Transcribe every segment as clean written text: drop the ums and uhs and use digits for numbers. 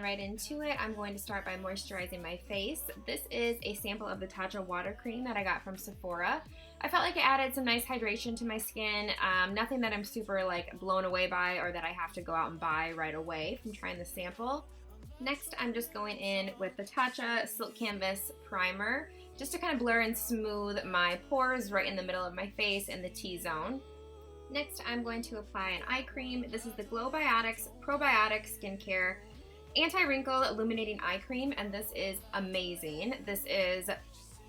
right into it, I'm going to start by moisturizing my face. This is a sample of the Tatcha water cream that I got from Sephora. I felt like it added some nice hydration to my skin. Nothing that I'm super like blown away by or that I have to go out and buy right away from trying the sample. Next, I'm just going in with the Tatcha Silk Canvas Primer just to kind of blur and smooth my pores right in the middle of my face in the T-zone. Next, I'm going to apply an eye cream. This is the Glowbiotics Probiotic Skincare Anti-Wrinkle Illuminating Eye Cream, and this is amazing. This is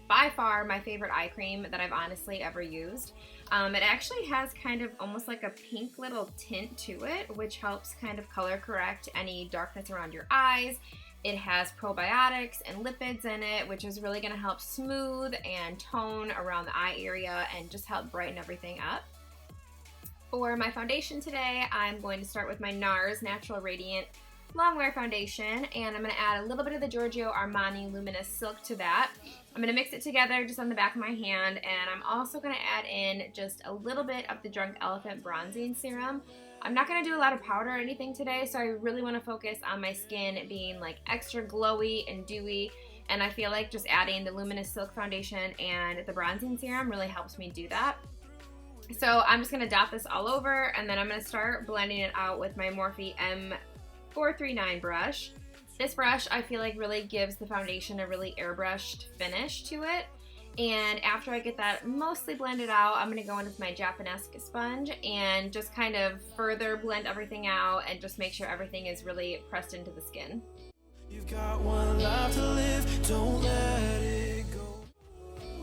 by far my favorite eye cream that I've honestly ever used. It actually has kind of almost like a pink little tint to it, which helps kind of color correct any darkness around your eyes. It has probiotics and lipids in it, which is really going to help smooth and tone around the eye area and just help brighten everything up. For my foundation today, I'm going to start with my NARS Natural Radiant Longwear Foundation, and I'm going to add a little bit of the Giorgio Armani Luminous Silk to that. I'm going to mix it together just on the back of my hand, and I'm also going to add in just a little bit of the Drunk Elephant Bronzing Serum. I'm not going to do a lot of powder or anything today, so I really want to focus on my skin being like extra glowy and dewy, and I feel like just adding the Luminous Silk Foundation and the Bronzing Serum really helps me do that. So I'm just going to dot this all over, and then I'm going to start blending it out with my Morphe M439 brush. This brush I feel like really gives the foundation a really airbrushed finish to it. And after I get that mostly blended out, I'm going to go in with my Japanesque sponge and just kind of further blend everything out and just make sure everything is really pressed into the skin. You've got one life to live, don't let it go.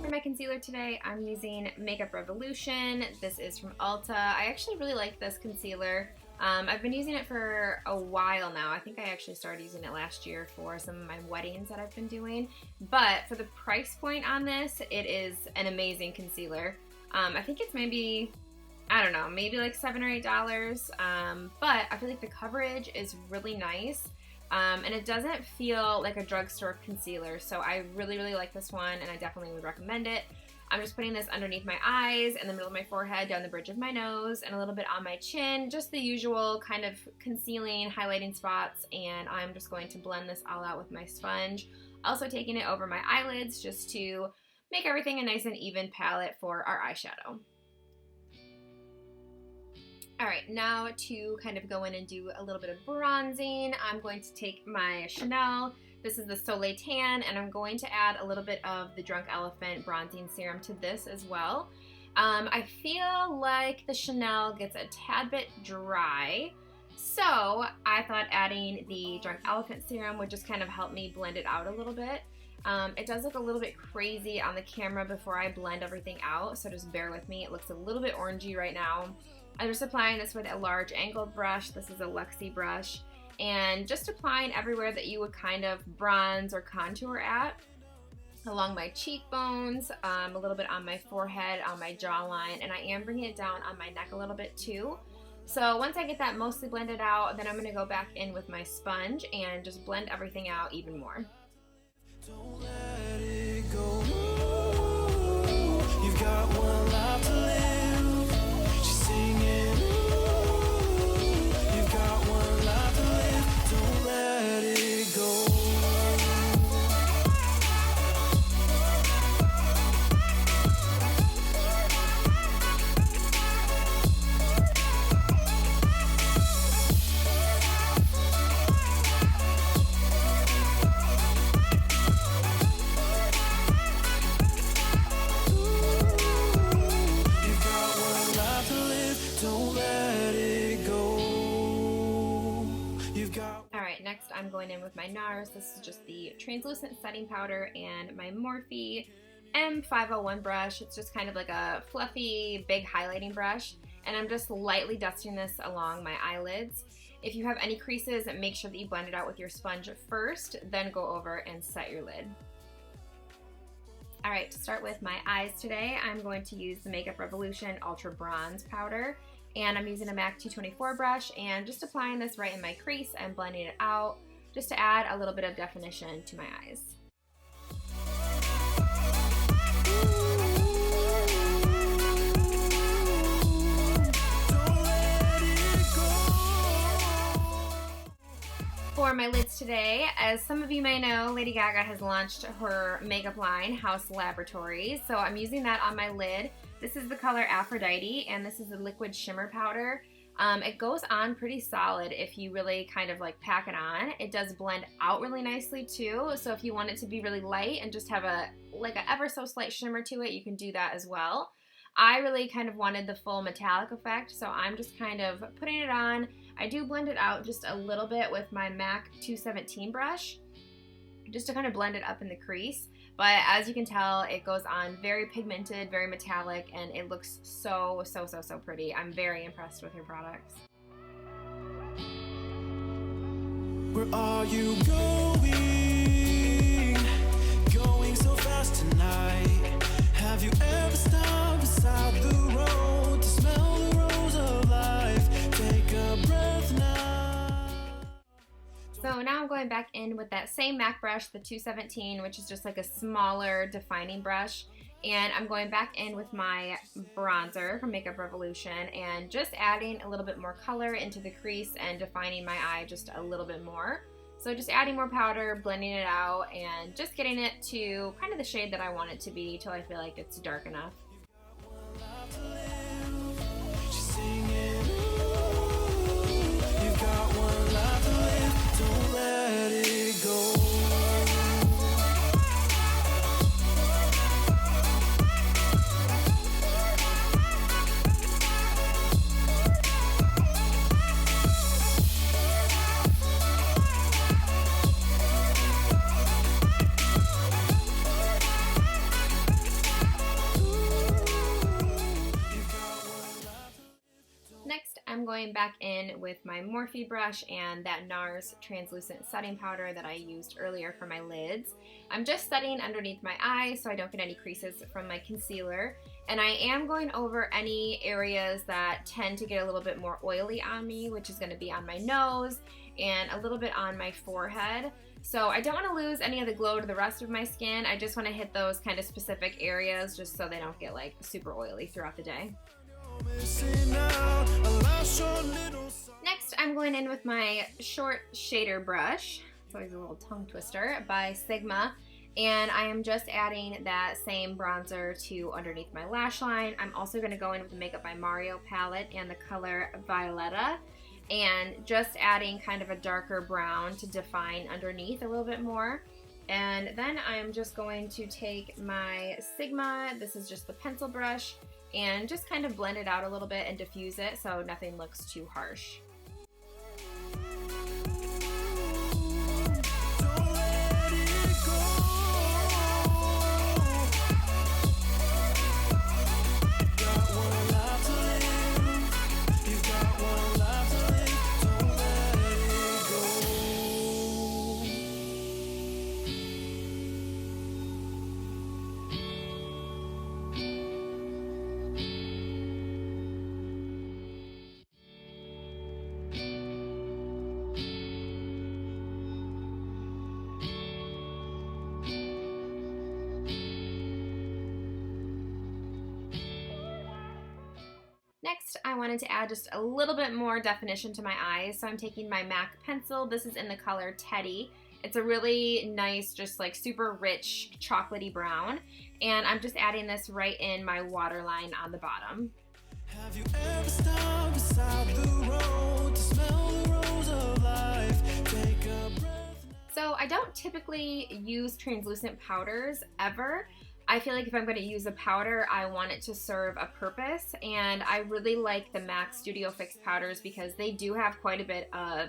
For my concealer today, I'm using Makeup Revolution. This is from Ulta. I actually really like this concealer. I've been using it for a while now. I think I actually started using it last year for some of my weddings that I've been doing. But for the price point on this, it is an amazing concealer. I think it's maybe, I don't know, maybe like $7 or $8. But I feel like the coverage is really nice. And it doesn't feel like a drugstore concealer, so I really, really like this one, and I definitely would recommend it. I'm just putting this underneath my eyes, in the middle of my forehead, down the bridge of my nose, and a little bit on my chin, just the usual kind of concealing, highlighting spots, and I'm just going to blend this all out with my sponge. Also taking it over my eyelids just to make everything a nice and even palette for our eyeshadow. Alright, now to kind of go in and do a little bit of bronzing, I'm going to take my Chanel, this is the Soleil Tan, and I'm going to add a little bit of the Drunk Elephant Bronzing Serum to this as well. I feel like the Chanel gets a tad bit dry, so I thought adding the Drunk Elephant Serum would just kind of help me blend it out a little bit. It does look a little bit crazy on the camera before I blend everything out, so just bear with me. It looks a little bit orangey right now. I'm just applying this with a large angled brush. This is a Luxie brush. And just applying everywhere that you would kind of bronze or contour at. Along my cheekbones, a little bit on my forehead, on my jawline, and I am bringing it down on my neck a little bit too. So once I get that mostly blended out, then I'm going to go back in with my sponge and just blend everything out even more. Don't let it go. You've got one life to live. Next, I'm going in with my NARS. This is just the translucent setting powder and my Morphe M501 brush. It's just kind of like a fluffy, big highlighting brush, and I'm just lightly dusting this along my eyelids. If you have any creases, make sure that you blend it out with your sponge first, then go over and set your lid. Alright, to start with my eyes today, I'm going to use the Makeup Revolution Ultra Bronze Powder. And I'm using a MAC 224 brush and just applying this right in my crease and blending it out just to add a little bit of definition to my eyes. For my my lids today. As some of you may know, Lady Gaga has launched her makeup line, Haus Laboratories, so I'm using that on my lid. This is the color Aphrodite, and this is the liquid shimmer powder. It goes on pretty solid if you really kind of like pack it on. It does blend out really nicely too, so if you want it to be really light and just have a ever so slight shimmer to it, you can do that as well. I really kind of wanted the full metallic effect, so I'm just kind of putting it on. I do blend it out just a little bit with my MAC 217 brush, just to kind of blend it up in the crease. But as you can tell, it goes on very pigmented, very metallic, and it looks so pretty. I'm very impressed with her products. Where are you going? Going so fast tonight. Have you ever stopped beside the road to smell the rose of life? Take a breath now. So now I'm going back in with that same MAC brush, the 217, which is just like a smaller defining brush. And I'm going back in with my bronzer from Makeup Revolution and just adding a little bit more color into the crease and defining my eye just a little bit more. So just adding more powder, blending it out, and just getting it to kind of the shade that I want it to be till I feel like it's dark enough. Next, I'm going back in with my Morphe brush and that NARS translucent setting powder that I used earlier for my lids. I'm just setting underneath my eye so I don't get any creases from my concealer. And I am going over any areas that tend to get a little bit more oily on me, which is going to be on my nose and a little bit on my forehead. So I don't want to lose any of the glow to the rest of my skin. I just want to hit those kind of specific areas just so they don't get like super oily throughout the day. Next, I'm going in with my short shader brush. It's always a little tongue twister by Sigma. And I am just adding that same bronzer to underneath my lash line. I'm also going to go in with the Makeup by Mario palette and the color Violetta. And just adding kind of a darker brown to define underneath a little bit more. And then I'm just going to take my Sigma, this is just the pencil brush, and just kind of blend it out a little bit and diffuse it so nothing looks too harsh. Next, I wanted to add just a little bit more definition to my eyes, so I'm taking my MAC pencil. This is in the color Teddy. It's a really nice, just like super rich, chocolatey brown, and I'm just adding this right in my waterline on the bottom. Have you ever stopped beside the road to smell the rose of life? Take a breath. So I don't typically use translucent powders ever. I feel like if I'm going to use a powder, I want it to serve a purpose, and I really like the MAC Studio Fix powders because they do have quite a bit of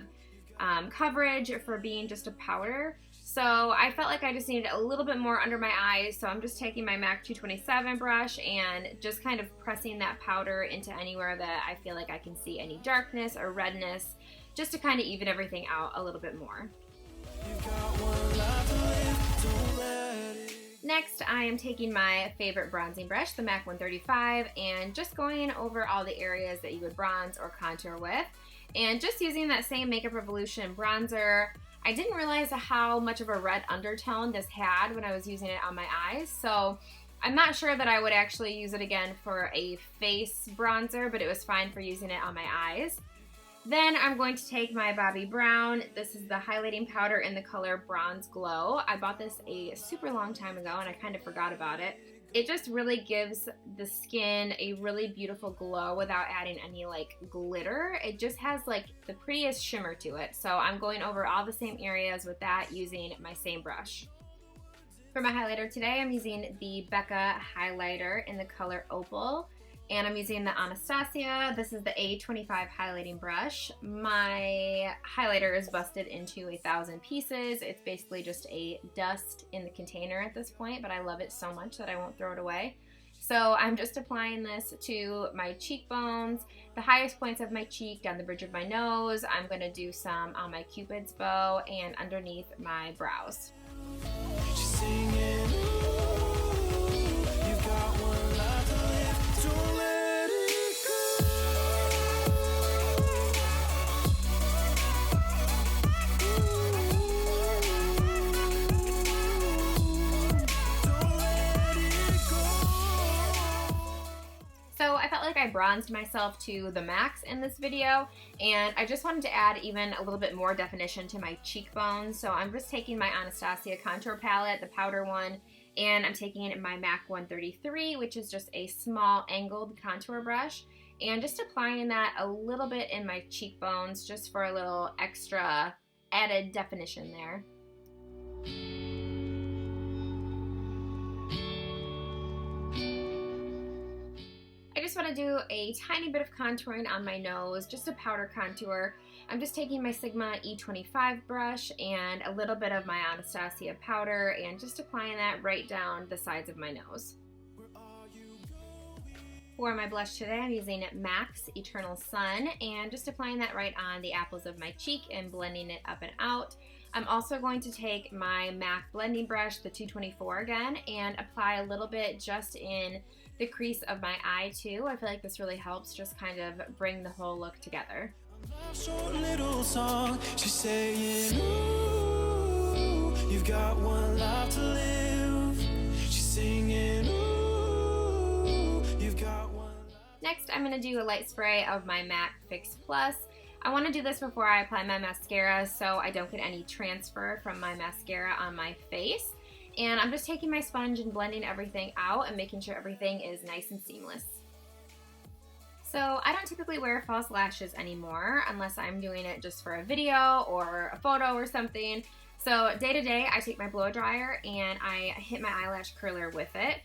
coverage for being just a powder. So I felt like I just needed a little bit more under my eyes, so I'm just taking my MAC 227 brush and just kind of pressing that powder into anywhere that I feel like I can see any darkness or redness, just to kind of even everything out a little bit more. Next, I am taking my favorite bronzing brush, the MAC 135, and just going over all the areas that you would bronze or contour with. And just using that same Makeup Revolution bronzer. I didn't realize how much of a red undertone this had when I was using it on my eyes, so I'm not sure that I would actually use it again for a face bronzer, but it was fine for using it on my eyes. Then I'm going to take my Bobbi Brown. This is the highlighting powder in the color Bronze Glow. I bought this a super long time ago and I kind of forgot about it. It just really gives the skin a really beautiful glow without adding any like glitter. It just has like the prettiest shimmer to it. So I'm going over all the same areas with that using my same brush. For my highlighter today, I'm using the Becca highlighter in the color Opal. And I'm using the Anastasia. This is the A25 highlighting brush. My highlighter is busted into 1,000 pieces. It's basically just a dust in the container at this point, but I love it so much that I won't throw it away. So I'm just applying this to my cheekbones, the highest points of my cheek, down the bridge of my nose. I'm gonna do some on my Cupid's bow and underneath my brows. So I felt like I bronzed myself to the max in this video, and I just wanted to add even a little bit more definition to my cheekbones. So I'm just taking my Anastasia contour palette, the powder one, and I'm taking my MAC 133, which is just a small angled contour brush, and just applying that a little bit in my cheekbones just for a little extra added definition there. I just want to do a tiny bit of contouring on my nose, just a powder contour. I'm just taking my Sigma E25 brush and a little bit of my Anastasia powder and just applying that right down the sides of my nose. For my blush today, I'm using MAC's Eternal Sun and just applying that right on the apples of my cheek and blending it up and out. I'm also going to take my MAC blending brush, the 224 again, and apply a little bit just in the crease of my eye too. I feel like this really helps just kind of bring the whole look together. Short little song, she's saying, ooh, you've got one life to live. She's singing, ooh, you've got one life. Next, I'm going to do a light spray of my MAC Fix Plus. I want to do this before I apply my mascara so I don't get any transfer from my mascara on my face. And I'm just taking my sponge and blending everything out and making sure everything is nice and seamless. So I don't typically wear false lashes anymore unless I'm doing it just for a video or a photo or something. So day to day, I take my blow dryer and I hit my eyelash curler with it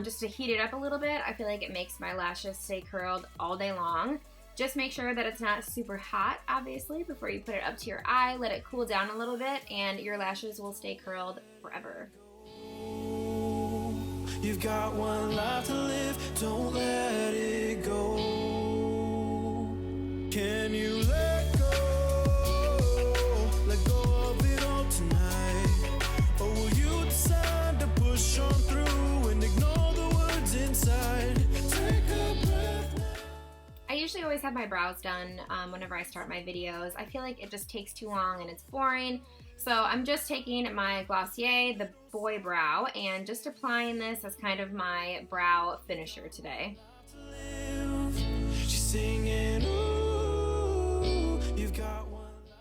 just to heat it up a little bit. I feel like it makes my lashes stay curled all day long. Just make sure that it's not super hot, obviously, before you put it up to your eye. Let it cool down a little bit and your lashes will stay curled forever. You've got one life to live, don't let it go. Can you let go of it all tonight? Or will you decide to push on through and ignore the words inside? Take a breath now. I usually always have my brows done whenever I start my videos. I feel like it just takes too long and it's boring. So I'm just taking my Glossier, the Boy Brow, and just applying this as kind of my brow finisher today.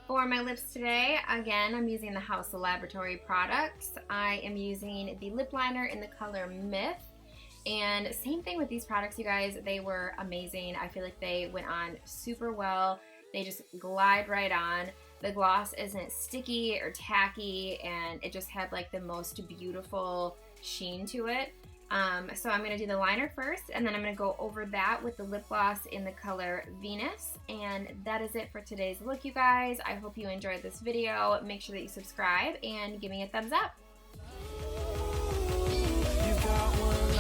For my lips today, again, I'm using the Haus Laboratory products. I am using the lip liner in the color Myth. And same thing with these products, you guys. They were amazing. I feel like they went on super well. They just glide right on. The gloss isn't sticky or tacky, and it just had like the most beautiful sheen to it. So I'm going to do the liner first, and then I'm going to go over that with the lip gloss in the color Venus. And that is it for today's look, you guys. I hope you enjoyed this video. Make sure that you subscribe and give me a thumbs up. You've got one